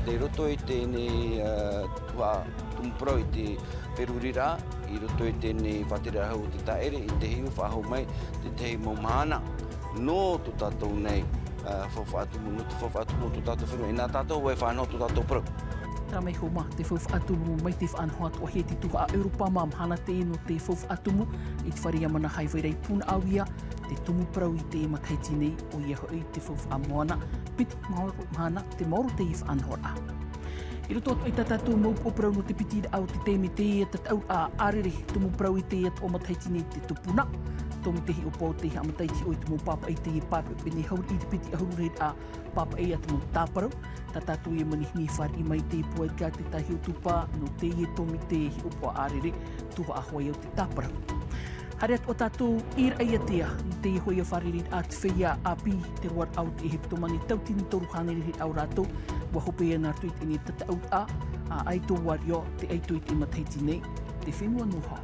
te roto i tēnei tua tumprau i te perurira, i roto i tēnei whatera hau te taere, i te hiu whahau mai, te te maumana. No tu tātou nei, whawhatumu tu tātou whenua, e nā tātou wai whanau tu tātou prau. Tramei homa te whawhatumu mai te whanhoat o he te tuha a Europa mamhana te eno te whawhatumu i te wharia mana hai wairai puna awia, te tumu prau i te mataiti nei o ia hoi te whawhamoana, piti mahana te mauro te i whanhora. I roto atu i tātou maupo prau no te piti au te teme te e tatau a arere tumu prau i te o mataiti nei te tupuna. Tomi tehi o pō tehi amataiti o i tumu papa i te pāpe pene hauri i te piti ahuru reit a papa e atumu tāparau. Tā tātou e manihini whari i mai te pua i kā te tahi o tupa no te e tomi tehi o pō arere tuha a hoi au te tāparau. Hare atu o tātou ira ai atea te e hoi a whari reit a te whia a pi te ruar au te heptomani tautini toru hāneri reit au rātou. Wa hope e nā tuit ene tata au a aito wario te aito i te mataiti nei te whenua noha.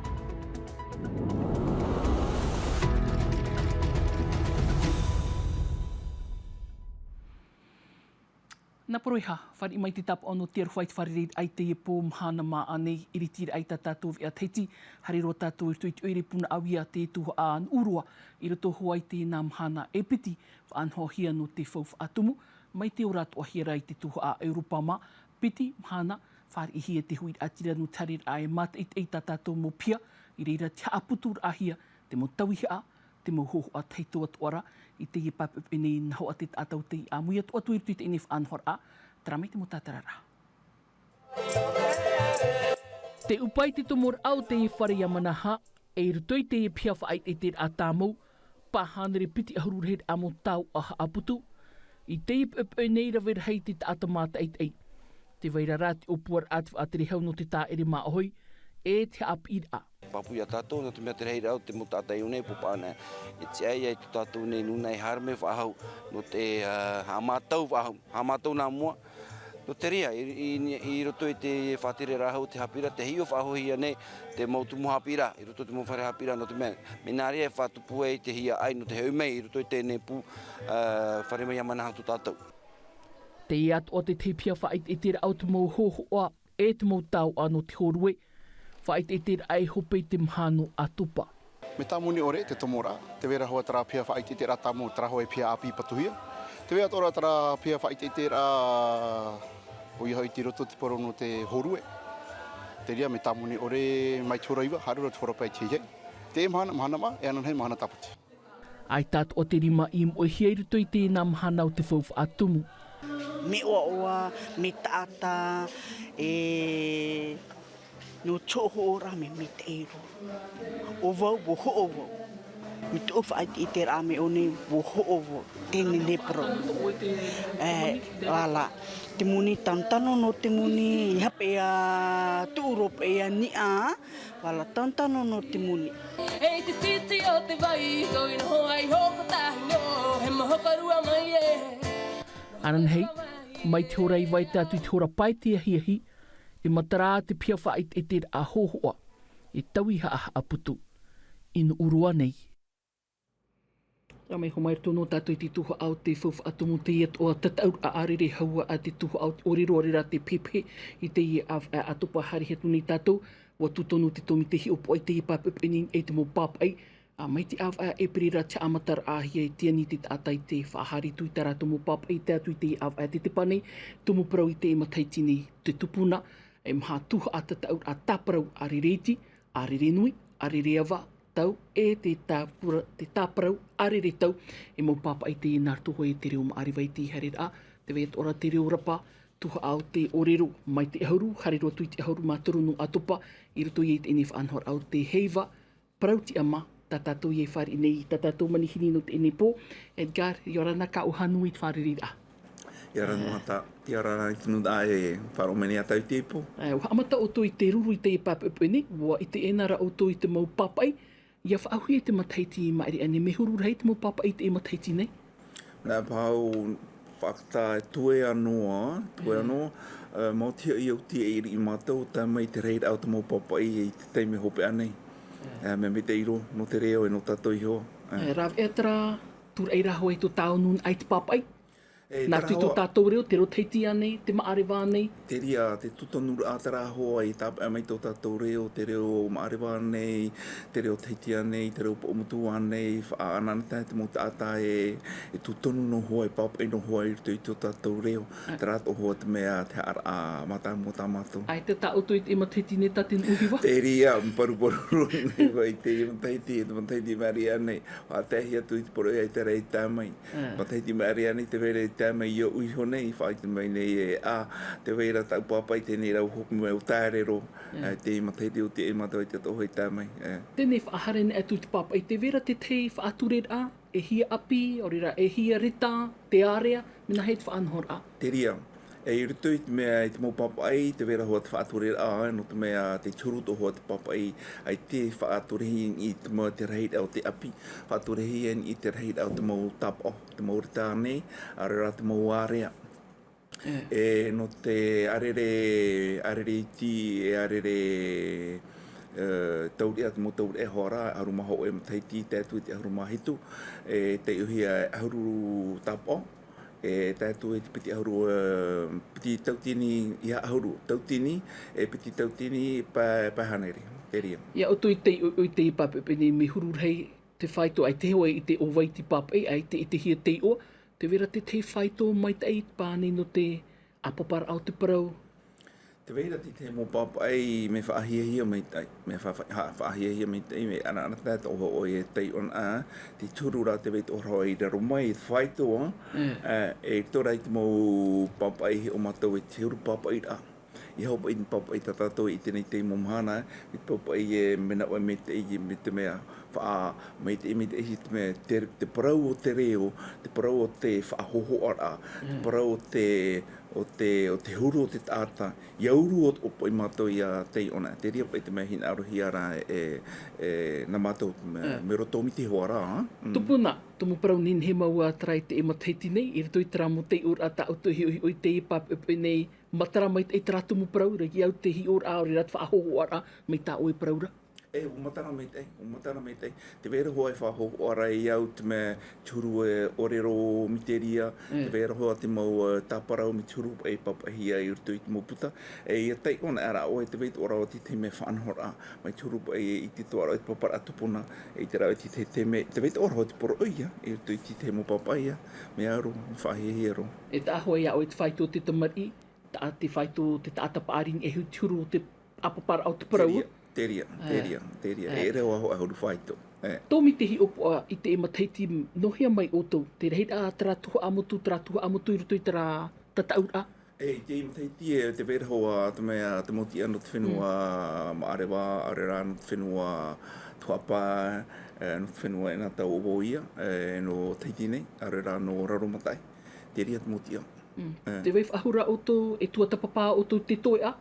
Nā poroiha, whari mai te tapa ono te aruwhai te whare reid ai te e pō mhana mā anei, iri tira ai tā tātou via teiti, hari roa tātou i tuiti oire puna awia te tuha a an urua, i roto hoai te nā mhana e piti, whaanhohia no te whauwha atumu, mai te oratu ahia rai te tuha a Europa mā, piti, mhana, whare i hia te hui atira no tarir a e mata i tā tātou mō pia, i reira te haaputur ahia, te mō tauiha, te mō hoho a teito atuara, i te i papepene i naho a te tātou te i amuia tu atu i rutu i te ene whaanhora, taramei te mō tātarara. Te upai te tomor au te i whare a manaha, e rutu i te i pia whaai e te a tāmau, pāhanere piti ahururhead a mō tau a haaputu, i te i papepene i rawera hei te tātamata ei. Te waira rāti o puar atu a te rehau no te tā ere mā ohoi, e te apir a. Papu ia tātou, no te mea te rei rau, te mo tātai unei pupana. E te ai ai tu tātou nei nunai harme whahau, no te hamatau whahau, hamatau nā mua. No te ria, i roto i te whatere rahau te hapira, te hio whahau hia nei, te mautumu hapira, i roto te mo whare hapira, no te mea. Me nā ria e whatupu e te hia ai, no te heumei, i roto i te ne pu whare mai amanaha tu tātou. Te i atu o te pia whait e te rau te mau hohoa, e te mau tau anō te horue, whait e te ai hope te mhano a tupa. Me tamuni ore te tomora, te vera hoa tara pia whait e te rā tamu tara hoe pia api patuhia. Te vera tora tara pia whait e te rā o iha i te roto te poro no te horue. Te ria me tamuni ore mai tūraiwa, harura te wharapai te hei. Te mahana ma, e anan hei mahana taputi. Ai tātu o te rima i mo hia i ruto i tēnā mahana o te whauwha atumu. Me oa, me tāta, no tōho ora me te ero. O wau, wo ho o wau. Me te ofa i te rame o ne, wo ho o wau. Tēne nepro. Wala. Te muni tantano no te muni, i hape a tūrope a ni a. Wala, tantano no te muni. Ei te titi o te vai, koi no ai hoko tahi no, he mahokarua mai e. Anan hei, mai te ora i vai tātu i te ora pai te ahiahi, e matara te pia whait e te a hohoa, e tauiha a aputu, ina urua nei. Ia mai homai tono tātou i te tuha au te whauwha atumu te iat o a tatau a arere haua a te tuha au orero arera te pepe i te i a atupa hari hetu nei tātou, wa tutonu te tomi te hi opo ai te i papepenin e te mo papai, a mai te awa e perira te amatar ahia e tiani te tātai te whahari tui tara tomo papai te atu i te awa te te pane, tomo parau i te mataiti nei te tupuna, e maha tuha a tatau a tāparau a rereti, a rerenui, a rereawa, tau, e te tāparau a rere tau, e mau papa i te nārtuho e te reo maariwa i te harera, te weit ora te reo rapa, tuha au te orero mai te ahuru, harero tui te ahuru mātoro no atopa, i roto i te ene whaanhor au te heiva, parauti ama, tā tātou i e whare nei, tā tātou manihini no te ene pō, Edgar, i ora nā ka uhanu i te whare rira. I ara no hata, i ara nā i tunu da e wharomeni atau te po. Amata o i te ruru i te papapene, wa i te enara o i te mau papai, ia whaahui e te mataiti i maere ane, me huru rei te mau papai te mataiti nei? Nā pāu whakata e tue anoa, mautia i au tia iri i mātou, tā mai te reid au te mau papai i te teime hope anei. Me me te iro, no te reo e no tātou i hoa. Rav e tara, tur eira hoi to tāu nun ai te papai? Nā tui tō tātou reo, te ro teiti anei, te maarewa anei. Te ria, te tutonuru ātara hoa i tāpa mai tō tātou reo, te reo maarewa anei, te reo teiti anei, te reo pōmutu anei, whaananata te mo tātā e tutonu no hoa, e pāpai no hoa i tui tō tātou reo. Te rāto hoa te mea te ara a mata mo tā mātou. Ai, te tā auto i te imateiti ne tatin uhiwa. Te ria, mparu nei wai te imateiti, te imateiti mari anei. Whātehi atu i te poro i te rei tāmai. Imateiti mari anei te vere tāmai i o uiho nei, whai te mai nei e te weira tau papai tēnei rau hoku mai o tārero, te imateiti o te imatau i te toho i tāmai. Tēnei whaahare ne atu te papai, te vera te tei whaature a, e hia api, orira e hia rita, te area, mina hei te whaanhor a. Te ria, e rutu i te mea i te mō papai, te vera hoa te whaature a, no te mea te churuto hoa te papai, ai te whaature i te mō te reid au te api, whaature i te reid au te mō tapo, te mō rita nei, arera te mō area. E no te arere iti e arere tauri atu mo tauri e hora aruma ho e mataiti tētu i te aruma hitu e te uhia ahuru tapo e tētu e te piti ahuru piti tautini ia ahuru tautini e piti tautini pahaneri te ria. Ia o tui te papapene me huru rei te whaito ai te hoa i te o waiti papai ai te i te hia te o te vera te te whaito mai te eit pāne no te apapara au te parau. Te vera te mō papai me whaahia mai tai, me whaahia mai tai, me ana tata oho o e tei on a, te turura te veit o roi raro mai e whaitoa, e tora i te mō papai o matau e te huru papai a. I haupa i te papai tatato i tēnei te momhana, i te papai e mena oi me te mea, mai te imi te mea, te parau o te reo, te parau o te whaahoho ara, te parau o te huru o te tāta, iauru o pai mātou i a tei ona. Te ria pai te mea hina arohi ara na mātou me roto mi te hoa rā. Tupuna, tumu parau nin he maua trai te imateiti nei, i rito i tera mo te ur a ta auto hi oi te ipa pepe nei, matara mai te tera tumu parau, reki au te hi ur a ori rat whaahoho ara, mai tā oi parau ra. O matara mai tei. Te vera hoa e whahoho ora i au te mea turu e orero miteria, te vera hoa te mau tāparau mi turu e papahia i urtu i te moputa. E ia tei ona ara o e te veit ora o te mea whanhora, mai turu e i te toara o te papara atupuna, e i te rau i te mea, te veit ora o te poro oia, i urtu i te mo papahia, mea aro, whahihero. E ta ahoa ia o e te whaito te tamari, te whaito te tātapa arin e hu turu o te apapara au te parau. Te ria. E reo aho ahuru whaito. Tōmi te hi opua i te imateiti nohia mai o tau, te rei a tera tuha amotu i roto i tera tataura. E te imateiti e te vera hoa te mea te moti ano te whenua maarewa, arera no te whenua tuapa, no te whenua e nga tau obo ia, no teiti nei, arera no raromatai. Te ria te moti ano. Te wei whahura o tau, e tua tapapā o tau te toi a?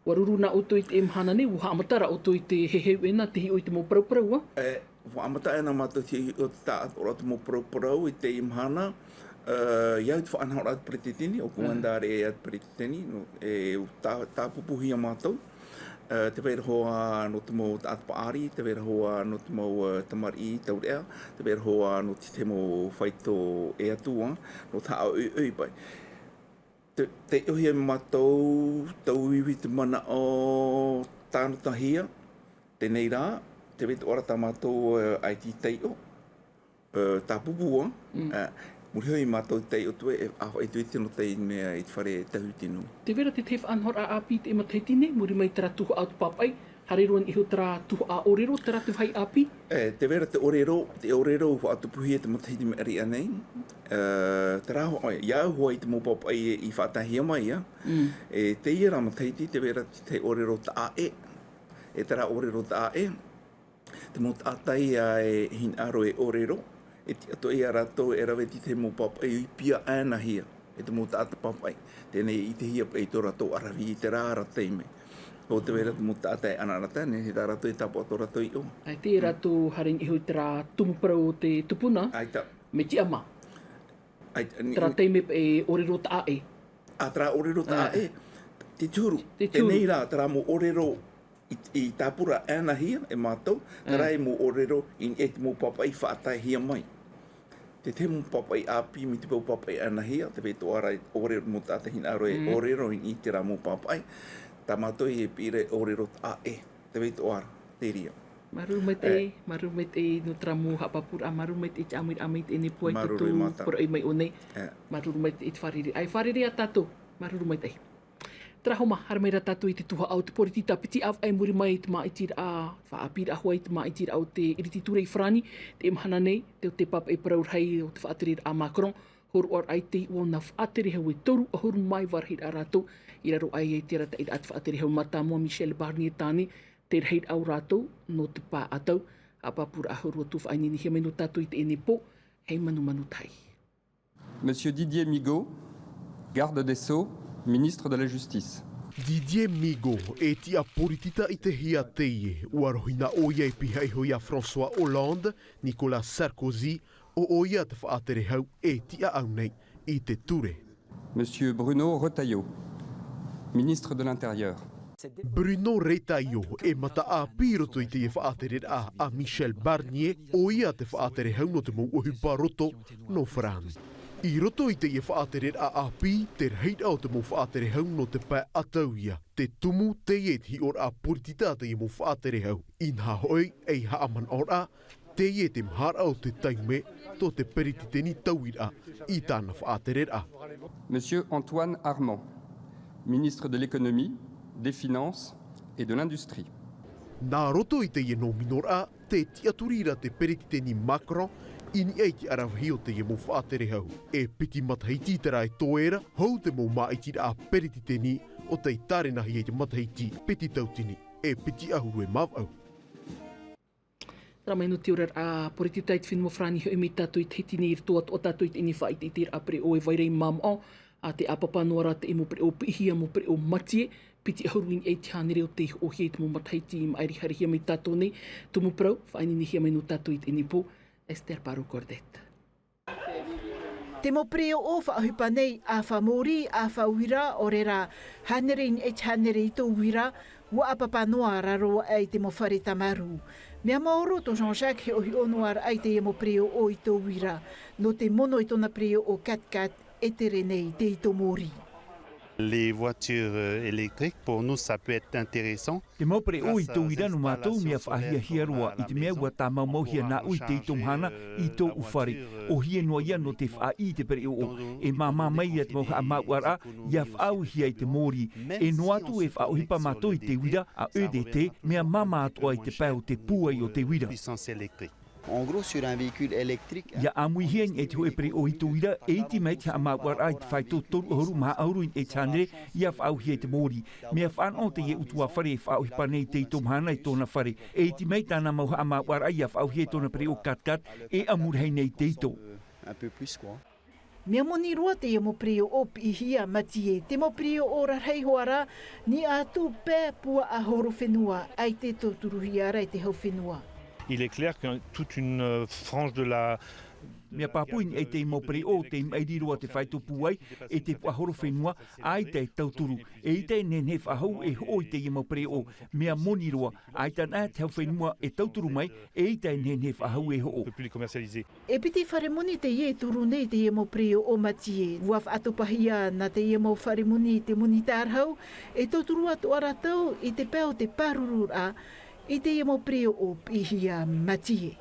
Waruruna o tui te mhana ne, uha amatara o tui te heheu ena, te hi o te mō parau-parau, a? Uha amatara ena mātou te hi o te tāat ora te mō parau-parau i te mhana. Iau te whaanhaura atu pretetini, o kuandare e atu pretetini, tā pupuhia mātou. Te vera hoa no te mō tāat paari, te vera hoa no te mō tamari taurea, te vera hoa no te mō whaito e atua, no tā au pai. Te uhi e mātou, tau iwi te mana o tānu tahia, tēnei rā, te veit ora tā mātou ai ti teio, tā pupua, muri hoi mātou teio tue, aho e tui tino tei mea i te whare tahu tino. Te vera te teif anhora a api te imateitine, muri mai tera tuhu au te papai, hare roan iho tera tuhu a orero, tera te whai api? Te vera te orero wha atupuhi e te mateiti me ari anei. Te rā hoa, iau hoa i te mōpapai i whaatahia mai, te ia rā mateiti, te vera te orero ta ae, e te rā orero ta ae, te mō tātai e hin aro e orero, e ti ato e arato e raweti te mōpapai i pia āna hia, e te mō tāta papai, tēnei i te hia e tō rato arawi i te rā ratei me. O te vera te mō tātai anarata, ne he tā rato e tapo ato rato i o. Ai te rato haring iho i te rā tumuparau o te tupuna, me ti ama. Tera teime e orero ta ae. Tera orero ta ae. Te tūru. Tēnei rā, tera mō orero i tāpura āna hia e mātou, tera e mō orero i e te mō papai whaatai hia mai. te mo papai api mi te pau papai anahia, te pei toara ore mo tātahin aroe ore roin I te rā mo papai, tamatoi e pire ore rot a e, te pei toara, te ria. Maru mai te no tramu hapapura, maru mai te amit e ne puai tutu, por ai mai one, maru mai te whariri. Ai whariri a tato, maru mai te. Trahoma, haramera tatu I te tuha au te poritita piti av ai muri mai te maitir a whaapira huai te maitir au te irititure I whrani, te imhana nei, te pap e paraur hei o te whaaterir a Macron, horu or ai te o na whaatere hau e toru, a horu mai warhir a rātou, I raro ai e te rata I at whaatere hau mata mua Michel Barnier tāne, te reit au rātou, no te pā atau, a papura a horu atu whainini hea menu tatu I te ene po, hei manu tai. Monsieur Didier Migaud, garde des Sceaux, ministre de la Justice. Didier Migaud e tia poritita I te hia teie, ua rohina oia I pihai hoia François Hollande, Nicolas Sarkozy, o oia te whaatere hau e tia au nei I te ture. Monsieur Bruno Retailleau, ministre de l'Intérieur. Bruno Retailleau e mata a piroto I te whaatere a Michel Barnier, oia te whaatere hau no te mou ohu paroto no Frani. I roto I te whaatere a api, te reit au te mo whaatere hau no te pai atauia. Te tumu te hi or a puritita te mo whaatere hau. Inha hoi ei haaman or a, te te mhar au te taime, to te perititeni tauira I tāna whaatere a. Monsieur Antoine Armand, ministre de l'Économie, des Finances et de l'Industrie. Nā roto I te no minor a, te tiaturira te perititeni Macron, Ini eiti arawhi o te mo whaatere hau. E piti matahiti tera e toera, hau te mo maiti a perititeni o te tarenahi e te matahiti piti tautini. E piti ahuru e mawau. Ramai no te orar a porititait whinua whrani hau mi tātou I te hitini I toat o tātou I ini whaiti I tira apre o e vairei mam o, a te apapanoara te emo pre o pihia mo pre o matie, piti ahuru I te hanere o te o hei te mo matahiti I mairi harihia mi tātou nei, tumu prau, whainini hia mai no tātou I te ini po, Esther Paru Cordet. Te mo preo o whaahupa nei a whamori, a whauira, o rera hanere in e hanere I tō wira, wa apapa noa raro ai te mo whare tamaru. Mea maoro to Jean-Jacques he ohi onoar ai te mo preo o I tō wira, no te mono I tōna preo o Kat e te renei te I tō mori. Les voitures électriques, pour nous, ça peut être intéressant. Te maupere o I tō ira no mātou mea whaahia hiarua I te mea ua tā maumauhia nā ui te I tō mhana I tō uwhare. O hia noa ia no te wha I te pere o. E māmā mai at mauha a mauara, ia whaauhia I te mōri. E no atu e whaohipa mātou I te wira a EDT, mea māmā atua I te pēo te pua I o te wira. En gros, sur un véhicule électrique... Ia amuihian e te hoe pere o I tō ira, e iti mai te hamauara I te whai tō toru horu maha auru I te hanere, ia whaauhia te mōri. Mea whaano te ie utua whare e whaauhipa nei te I tō mhana I tōna whare. E iti mai tāna mauha amauara ia whaauhia tōna pere o Kat e amurhei nei te ito. Un peu plus, quoi. Mea moni roa te mo preo o pihia matie, te mo preo o rarhei hoara, ni atu pē pua a horo whenua, ai te tōturuhia rai te hau whenua. Il est clair que toute une frange de la... Mea papuin e te mopere o te mairiroa te whaitupu ai e te puahoro whenua ai te tauturu. E i te nene whahau e hoi te mopere o mea moniroa ai tan a te whenua e tauturu mai e i te nene whahau e ho. E piti wharemoni te ie turu nei te mopere o matie. Waf atopahia na te mo wharemoni te monitarhau e tauturu atu aratau i te pēo te parurura I te mo preo o pihia matie.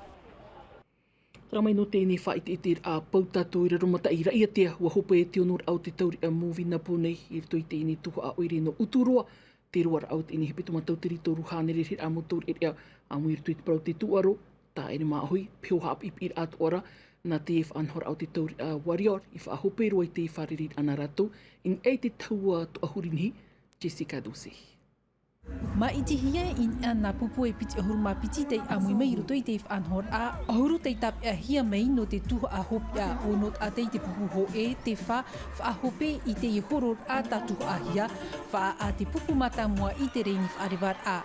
Ramai no tēnei whaiti te a pautato I rarumata I raia tea ua hopa e te onor au te tauri a mūwi na pūnei I rito I tēnei tuha a oire no uturoa. Te roar au tēnei hepitu matau te rito ruhānere rir a motor e rea a mui rito I te parau te tuaro. Tā ere maa hui, peo haap I pir atu ora na te e whanhor au te tauri a warrior I whahope roa I te wharerir ana rato. In e te taua to ahurinhi, Jessica Dusi. Ma iti hia in ana pupu e piti ahuruma piti te amui mei ruto I te whanhor a ahuru te tap a hia mei no te tuha a hopi a o not a te pupu ho e te wha ahope I te horor a tatu a hia wha a te pupu mata mua I te reini wharevar a.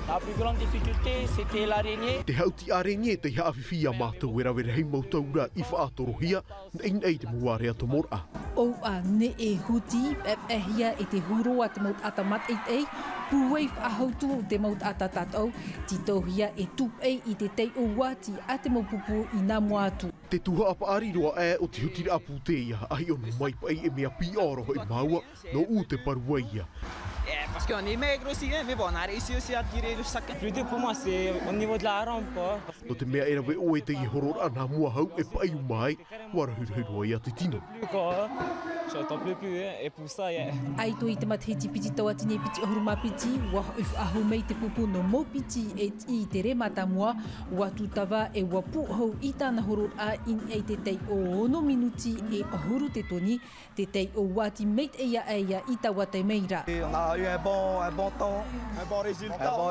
La plus grande difficulté, c'était l'araignée. Te hauti araignée te hawhiwhia mātou e rawere hei mautaura I whaatorohia na ei te muare ato mora. O a ne e huti e hia e te huroa te maut atamat ei puwei whahautu te maut atatatau ti tohia e tup I te tei o wati a te maupupu I nā moatu. Te tuha apa ari roa o te huti apu te ia, ai onu mai pai e mea pi oro e maua no u te parua ia. Parce qu'on est maigre aussi, mais bon, on a réussi aussi à tirer le sac. Le plus dur pour moi, c'est au niveau de la rampe. No te mea era ve o e te i horor ana mua hau e pai mai, wara huru ia te tino. J'entends plus, et pour ça, Ai toi i te mathiti piti taua tine piti ohuruma piti, wa ahu mei te pupu no mo piti e i te re mata mua, wa tutawa e wa pu hau i tāna horor a in e te tei o ono minuti e ohuru te toni, te tei o wati meit eia eia i taua te meira. On a eu un bon temps, un bon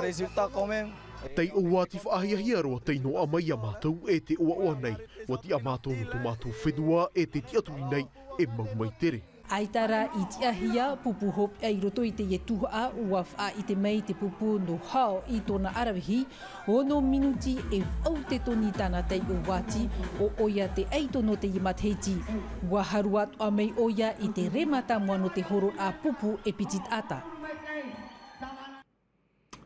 résultat quand même. Tei o wati whaahia roa tei no amai a mātou e te oa nei, wati a mātou no tomato whenua e te tiaturi nei e mau mai tere. Aitara i te ahia pupu hop e roto i te tuha ua wha i te mei te pupu no hao i tōna arawihi, ono minuti e au te toni tāna tei o wati o oia te eitono te imatheiti. Ua haru atu a mei oia i te remata mua no te horo a pupu e pitit ata.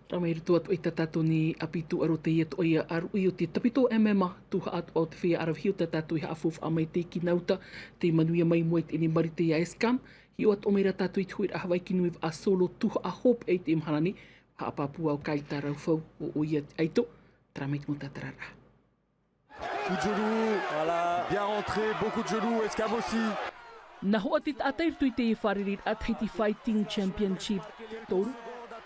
Ramai rutu atu i tatato ni apitu aro te ieto ia aru i o te tapito emema tuha atu o te whia arawhi o tatato i haafof a mai te ki nauta te manuia mai moet i ni marite ia eskam. Hi o atu o meira tatu i tuir a Hawaii ki nuiv a solo tuha a hop e te imhanani haapapu au kai tarau fau o oia aito. Tramai te mutatarara. Coup de genou, voilà, bien rentré, beaucoup de genoux, eskam aussi. Na hoa te atair tui te e wharirit at Haiti Fighting Championship toru.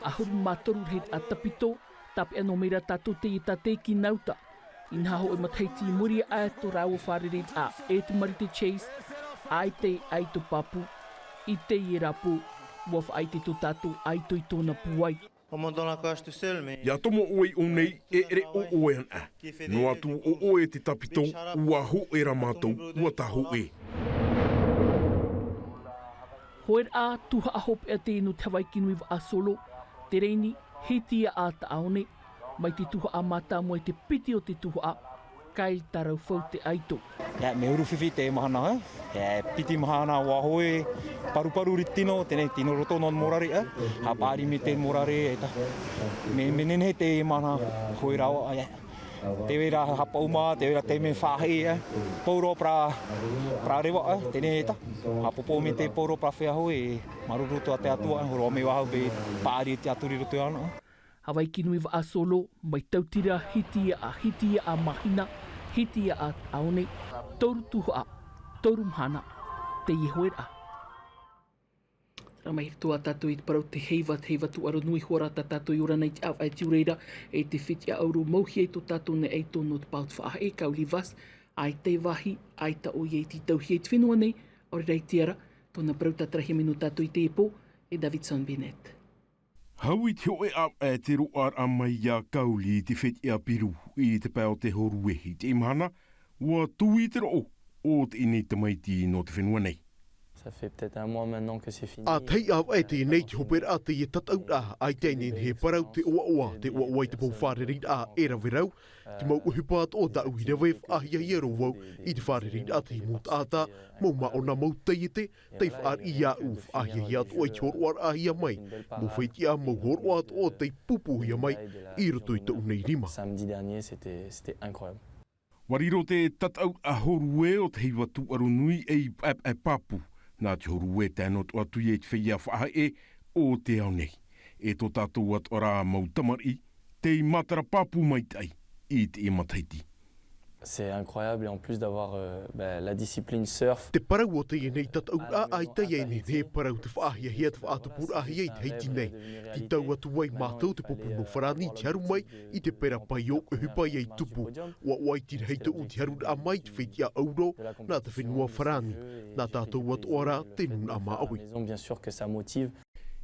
Ahuru matoru heit a tapito, tape anō meira tātou te i tate ki nauta. Inha ho e mataiti i muri a to rau wharerit a e te marite chase, ai te aito papu, i te i rapu, waf ai te to tātou aito i tōna puai. Ia tomo oe o nei e ere o oe ana. No atu o oe te tapito, ua ho e ra mātou, ua taho e. Hoer a tuha a hop e te inu te Hawaii ki nuiva a solo, te reini, hitia a ta aone, mai te tuha a mata mo e te piti o te tuha a, kai tarau fau te aito. Me uru whiwhi te mahana, piti mahana wahoe, paru ritino, tēnei tino roto non morare, ha pāri me te morare, me nene te mahana hoi rao, te wera hapa uma, te wera te me whahi, pauro pra rewa, tēnei eta, ha popo me te pauro pra whea hoi, maruruto a te atua, horo me wahau be pāri te aturi roto ana. Hawaii ki nuiva a solo, mai tautira hitia a mahina, hitia a aone, toru tuha, toru mhana, te ihoera. Ramai toa tātou i te parau te heiva tu aro nui hora ta tātou i ora nei te au ai te ureira e te whiti a auru mauhi e to tātou ne e tono te paut wha e kauli vas, ai te wahi, ai ta oi e ti tauhi e te whenua nei, ori rei tiara, tōna parau tatrahi minu tātou i te epo, e Davidson Bennett. Hau i te hoe au e te roar a mai a kauli i te whiti a piru i te pao te horuehi te imhana, ua tui te roo o te ini te maiti no te whenua nei. Ça fait peut-être un mois maintenant que c'est fini. A tei au e te nei te hoper a te i tatau a ai teinen he parau te oa i te pou wharerit a era verau, te mau uhipaat o ta uhi rewe ahia hiero wau i te wharerit a te mut ata, mau maona mau teite, te whaar i a uf ahia hiat o i te horoar ahia mai, mo whaiti a mau horoat o te pupuhia mai i roto i te unei rima. Samedi dernier, c'était incroyable. Wariro te tatau a horue o te heiwa tu aru nui e papu. Nā te horu e tēnō toa tui e te whia whaha e o te au nei. E tō tātou at ora mau tamari, te i matara papu mai tai i te e mataiti. C'est incroyable et en plus d'avoir la discipline surf. Te parau o te e nei tatau a ai tai e nei te parau te whaahia hea te whaatapura ahia i te heiti nei. Ti tau atu wai mātou te popu no wharani te haru mai i te pera pai o uhupai ei tupu. Ua wai tira heita o te haru a mai te whiti a auro nā te whenua wharani. Nā tātou atu ora te nun a maaui. Bien sûr que ça motive.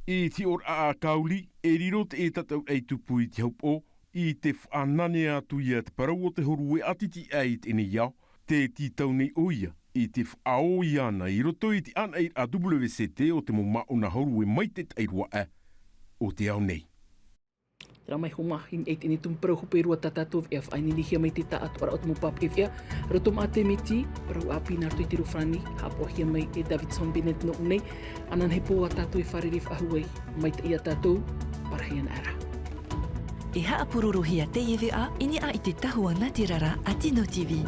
I te ora a kauli, e riro te e tatau ei tupu i te haupo, i te whanane atu ia te parau o te horu e atiti ai te ene iau, te titau nei oia, i te whao iana i roto i te ana i a WCT o te mo mauna horu e mai te tairua o te au nei. Ramai huma hin eit ini tum parau hupe rua tatatov e whaini lihia mai te ta atu ara o te mo pap e whia, roto ma te meti, parau api narto i te rufrani, hapo hia mai e Davidson Bennett no unei, anan he po a tātou e wharerif ahuai, mai te ia tātou, parahian ara. E haapururu hia te iwi a, ini a i te tahua Natirara a Tino TV.